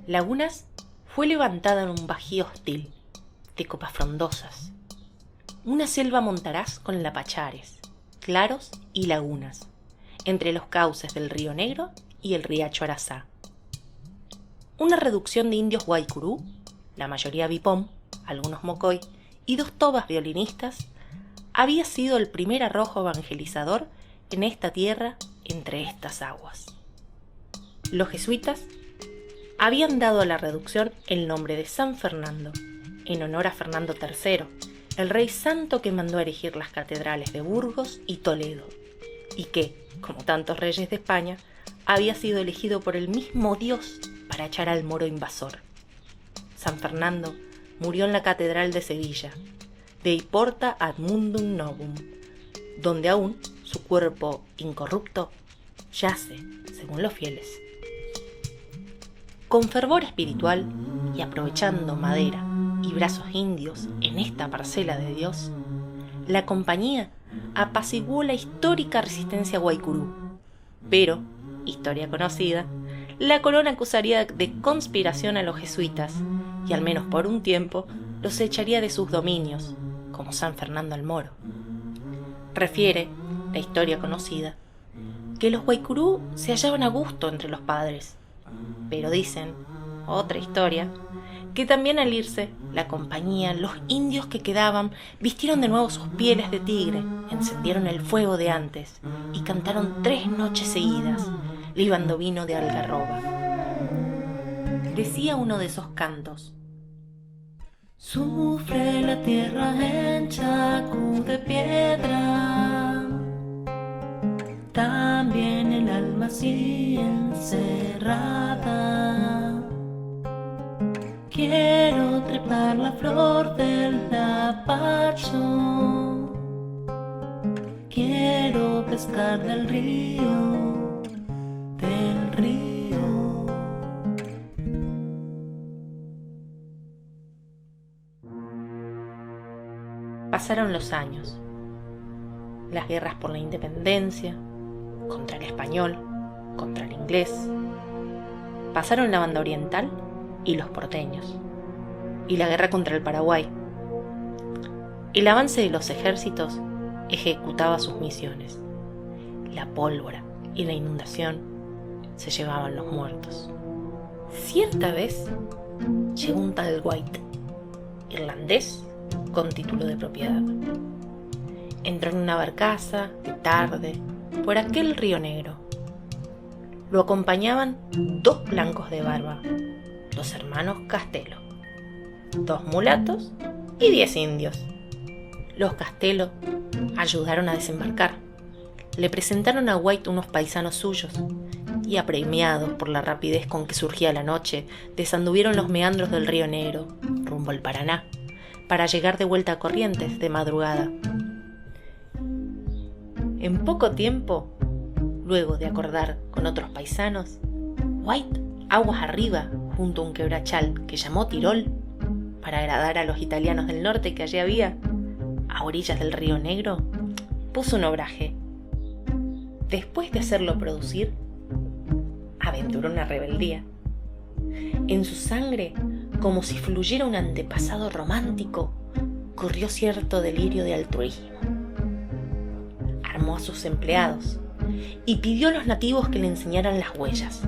Lagunas fue levantada en un bajío hostil, de copas frondosas. Una selva montaraz con lapachares, claros y lagunas, entre los cauces del río Negro y el riacho Arazá. Una reducción de indios guaycurú, la mayoría bipom, algunos mocoy y 2 tobas violinistas, había sido el primer arrojo evangelizador en esta tierra entre estas aguas. Los jesuitas habían dado a la reducción el nombre de San Fernando, en honor a Fernando III, el rey santo que mandó erigir las catedrales de Burgos y Toledo, y que, como tantos reyes de España, había sido elegido por el mismo Dios para echar al moro invasor. San Fernando murió en la catedral de Sevilla, de Porta ad Mundum Novum, donde aún su cuerpo incorrupto yace, según los fieles. Con fervor espiritual y aprovechando madera y brazos indios en esta parcela de Dios, la compañía apaciguó la histórica resistencia guaycurú, pero, historia conocida, la corona acusaría de conspiración a los jesuitas y al menos por un tiempo los echaría de sus dominios, como San Fernando el Moro. Refiere la historia conocida que los guaycurú se hallaban a gusto entre los padres, pero dicen, otra historia, que también al irse la compañía, los indios que quedaban vistieron de nuevo sus pieles de tigre, encendieron el fuego de antes y cantaron 3 noches seguidas, libando vino de algarroba. Decía uno de esos cantos: sufre la tierra en chacu de piedra, también el alma así encerrada. Quiero trepar la flor del lapacho, quiero pescar del río, del río. Pasaron los años, las guerras por la independencia, contra el español, contra el inglés. Pasaron la banda oriental y los porteños, y la guerra contra el Paraguay. El avance de los ejércitos ejecutaba sus misiones. La pólvora y la inundación se llevaban los muertos. Cierta vez llegó un tal White, irlandés con título de propiedad. Entró en una barcaza de tarde por aquel río Negro. Lo acompañaban 2 blancos de barba, los hermanos Castelo, 2 mulatos y 10 indios. Los Castelo ayudaron a desembarcar. Le presentaron a White unos paisanos suyos y, apremiados por la rapidez con que surgía la noche, desanduvieron los meandros del río Negro rumbo al Paraná para llegar de vuelta a Corrientes de madrugada. En poco tiempo, luego de acordar con otros paisanos, White, aguas arriba, junto a un quebrachal que llamó Tirol, para agradar a los italianos del norte que allí había, a orillas del río Negro, puso un obraje. Después de hacerlo producir, aventuró una rebeldía. En su sangre, como si fluyera un antepasado romántico, corrió cierto delirio de altruismo. Armó a sus empleados y pidió a los nativos que le enseñaran las huellas,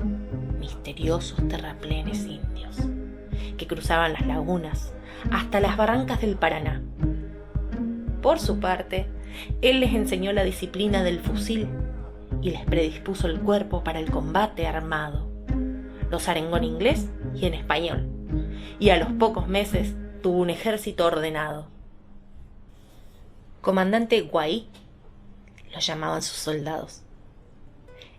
misteriosos terraplenes indios, que cruzaban las lagunas hasta las barrancas del Paraná. Por su parte, él les enseñó la disciplina del fusil y les predispuso el cuerpo para el combate armado. Los arengó en inglés y en español, y a los pocos meses tuvo un ejército ordenado. Comandante Guay lo llamaban sus soldados.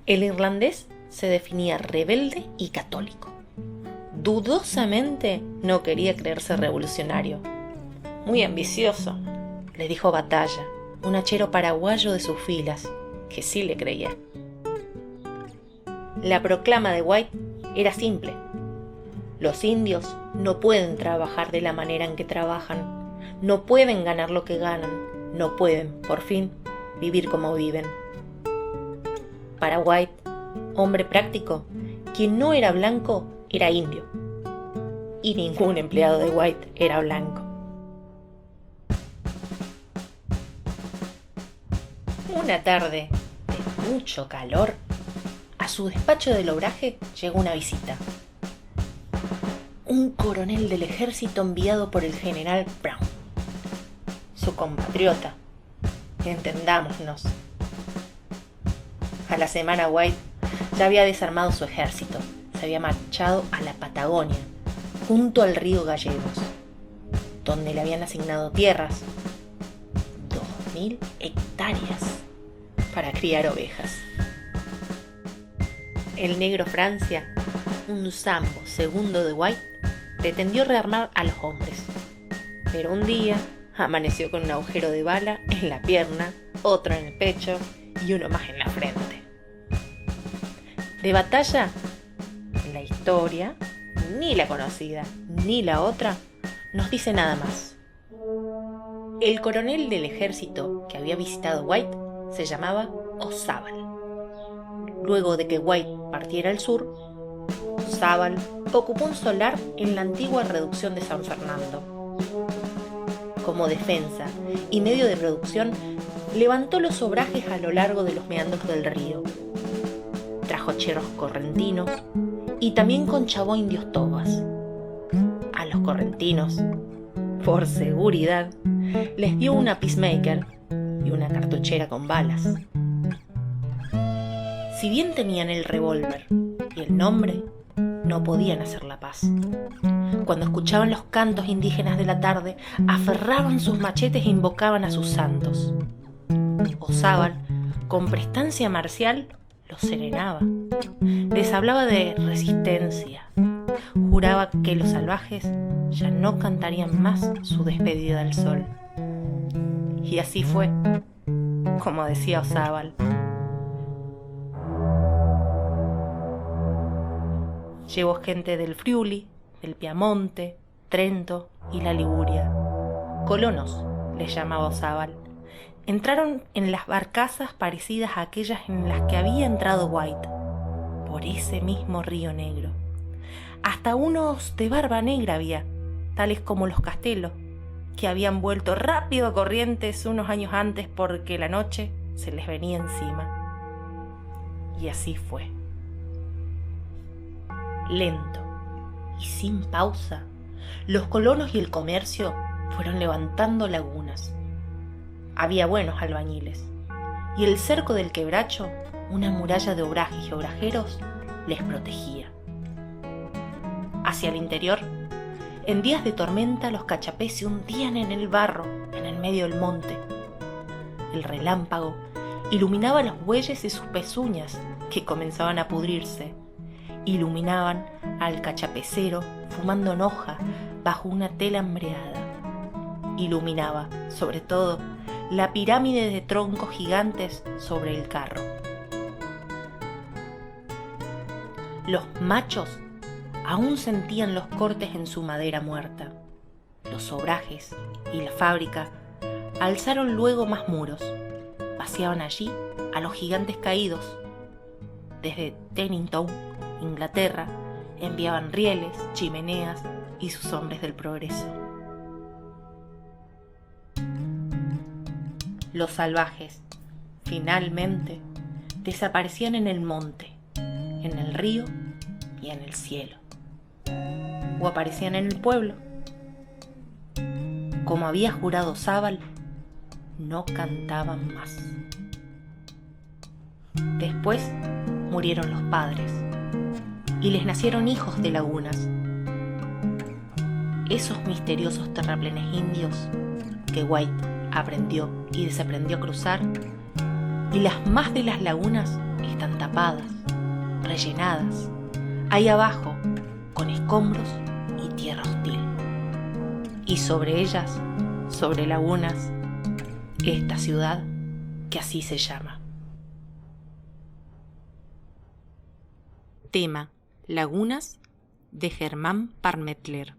El irlandés se definía rebelde y católico. Dudosamente no quería creerse revolucionario. Muy ambicioso, le dijo Batalla, un hachero paraguayo de sus filas, que sí le creía. La proclama de White era simple: los indios no pueden trabajar de la manera en que trabajan, no pueden ganar lo que ganan, no pueden, por fin, vivir como viven. Para White, hombre práctico, quien no era blanco era indio, y ningún empleado de White era blanco. Una tarde de mucho calor, a su despacho del obraje llegó una visita. Un coronel del ejército enviado por el general Brown, su compatriota, entendámonos. A la semana White ya había desarmado su ejército, se había marchado a la Patagonia, junto al río Gallegos, donde le habían asignado tierras, 2000 hectáreas, para criar ovejas. El negro Francia, un sambo segundo de White, pretendió rearmar a los hombres, pero un día amaneció con un agujero de bala en la pierna, otro en el pecho y uno más en la frente. De batalla, la historia, ni la conocida ni la otra, nos dice nada más. El coronel del ejército que había visitado White se llamaba O'Zábal. Luego de que White partiera al sur, O'Zábal ocupó un solar en la antigua reducción de San Fernando. Como defensa y medio de producción, levantó los obrajes a lo largo de los meandros del río. Trajo cheros correntinos y también conchabó indios tobas. A los correntinos, por seguridad, les dio una peacemaker y una cartuchera con balas. Si bien tenían el revólver y el nombre, no podían hacer la paz. Cuando escuchaban los cantos indígenas de la tarde, aferraban sus machetes e invocaban a sus santos. O'Zábal, con prestancia marcial, los serenaba. Les hablaba de resistencia. Juraba que los salvajes ya no cantarían más su despedida al sol. Y así fue, como decía O'Zábal. Llevó gente del Friuli, del Piamonte, Trento y la Liguria. Colonos, les llamaba O'Zábal. Entraron en las barcazas parecidas a aquellas en las que había entrado White, por ese mismo río negro. Hasta unos de barba negra había, tales como los Castelos, que habían vuelto rápido a Corrientes unos años antes porque la noche se les venía encima. Y así fue. Lento y sin pausa, los colonos y el comercio fueron levantando lagunas. Había buenos albañiles, y el cerco del quebracho, una muralla de obrajes y obrajeros, les protegía. Hacia el interior, en días de tormenta los cachapés se hundían en el barro, en el medio del monte. El relámpago iluminaba los bueyes y sus pezuñas, que comenzaban a pudrirse. Iluminaban al cachapecero fumando en hoja bajo una tela hambreada. Iluminaba, sobre todo, la pirámide de troncos gigantes sobre el carro. Los machos aún sentían los cortes en su madera muerta. Los obrajes y la fábrica alzaron luego más muros. Paseaban allí a los gigantes caídos. Desde Tennington, Inglaterra, enviaban rieles, chimeneas y sus hombres del progreso. Los salvajes, finalmente, desaparecían en el monte, en el río y en el cielo. O aparecían en el pueblo. Como había jurado O'Zábal, no cantaban más. Después murieron los padres y les nacieron hijos de lagunas. Esos misteriosos terraplenes indios que White aprendió y desaprendió a cruzar, y las más de las lagunas están tapadas, rellenadas, ahí abajo, con escombros y tierra hostil. Y sobre ellas, sobre lagunas, esta ciudad que así se llama. Tema: Lagunas, de Germán Parmetler.